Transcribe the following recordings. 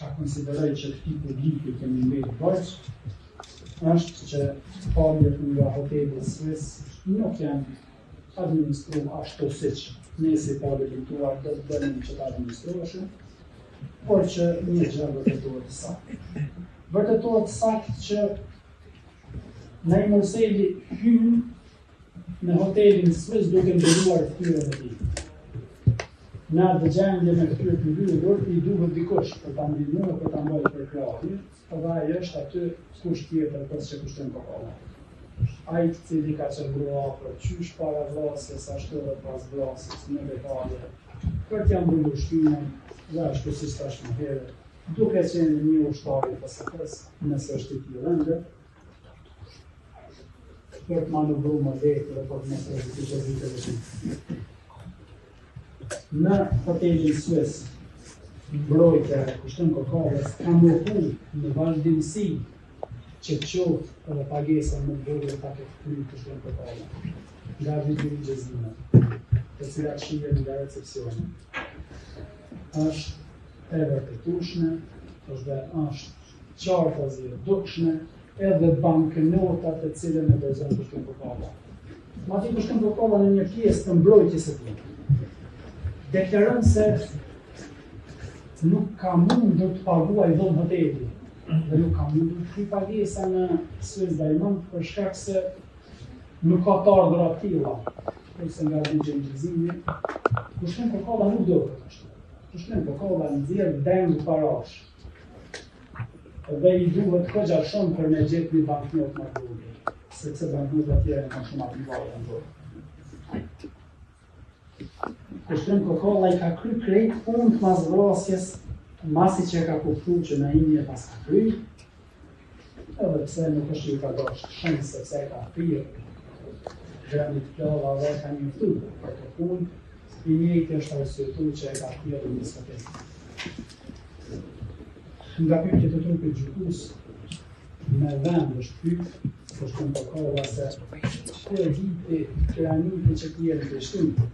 çka konsideroj që këtij publiku kemi mbajtur borx, është që paljet nga hoteli Swiss nuk janë administruar ashtu siç ne si paljet tuar do të bënim që ta administroheshin, por që një gjë vërtetohet saktë. Vërtetohet saktë që Naim Orseli hyn në hotelin Swiss duke ndëruar fytyrën e tij. Në atë gjendje me këtyre të mbyllur, i duhet dikush për ta ndihmuar, për ta mbajtur për krahun, edhe ai është aty kush tjetër pas që kushton kokalla. Ai i cili ka qëndruar për qysh para vllazës, ashtu edhe pas vllazës në detale. Për t'ia mbyllur shtynën, dhe ashtu siç thash më herët, duke qenë një ushtar i PSK-s, nëse është i tillë ende, për të manuvruar më vetë dhe për të mos rrezikuar vitet e tij. Në hotelin Swiss, mbrojtja e kushton kokallës ka mohuar në vazhdimsi që qoftë edhe pagesa më të vogël ta ketë kryer kushton kokallën. Nga viti i gjëzimit, të cilat shihen nga recepcioni. Është e vërtetueshme, është qartazi e dukshme, edhe banknotat të cilën e dorëzon kushton kokalla. Madje kushton kokalla në një pjesë të mbrojtjes së tij. Deklaron se nuk ka mundur të paguaj dhënë hoteli dhe nuk ka mundur të kryej pagesa në Swiss Diamond për shkak se nuk ka të ardhura të tilla. Ose nga ligji i gjizimit, kushton kokalla nuk do të ashtu. Kushton kokalla nxjerr deng parash. Dhe i duhet këgja shumë për me gjetë një banknot më të vogël, sepse banknotat tjera kanë shumë aktivare në dorë. Kushton kokalla i ka kryer krejt punë të masvrasjes, masi që ka kuptuar që Naimi e pas ka kryer, edhe pse nuk është i ka dashur shumë sepse e ka thirrë granit plava dhe ka njoftuar për të punë, i njëjti është arsyetuar që e ka thirrë në diskotekë. Nga pyetje të trupit gjykues, me vend është pyet, kushton kokalla se ku e viti graniti që tjerë të shtunë,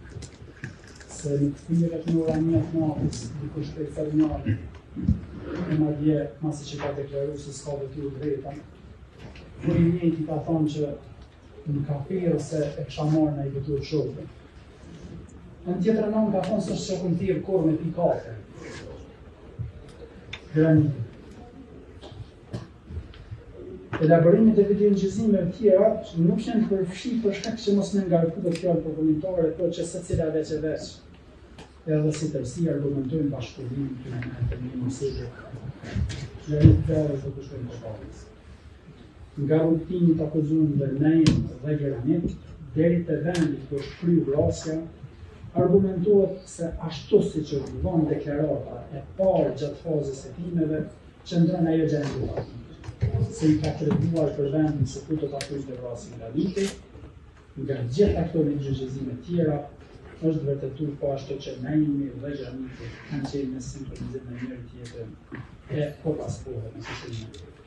se në këthiret në ora 1 të natës, dikush për fernjari, e madje masi që ka deklaru se s'ka detyrë drejta, por i njëjti ka thonë që në kafirë se e kisha marrë në i detyrë shokë. Në tjetër anë ka thonë se është që këmë thirë korë me pikate. Graniti. Elaborimit e videongjëzime të tjera nuk janë përfshi për shkak që mos më ngarkuar fjalë komunitare, por që secila veç e veç edhe si tërësi argumentojnë bashkëpundimin të një mësile. Dhe nuk fjallë të kushtojnë kokallës. Nga rrugtimi të akuzuar dhe Naim dhe Granit, deri te vendi ku është kryer vrasja, argumentohet se ashtu siç është dhënë deklarata e parë gjatë fazës së timeve, qëndron ajo gjendje. Se i ka treguar për vendin se ku do ta kryejë vrasjen Graniti, nga gjitha këto ligjëzime tjera, është vërtetuar po ashtu që Naimi dhe Graniti kanë qenë në sintonizim me njëri tjetrin e po pas kohë në shoqërinë.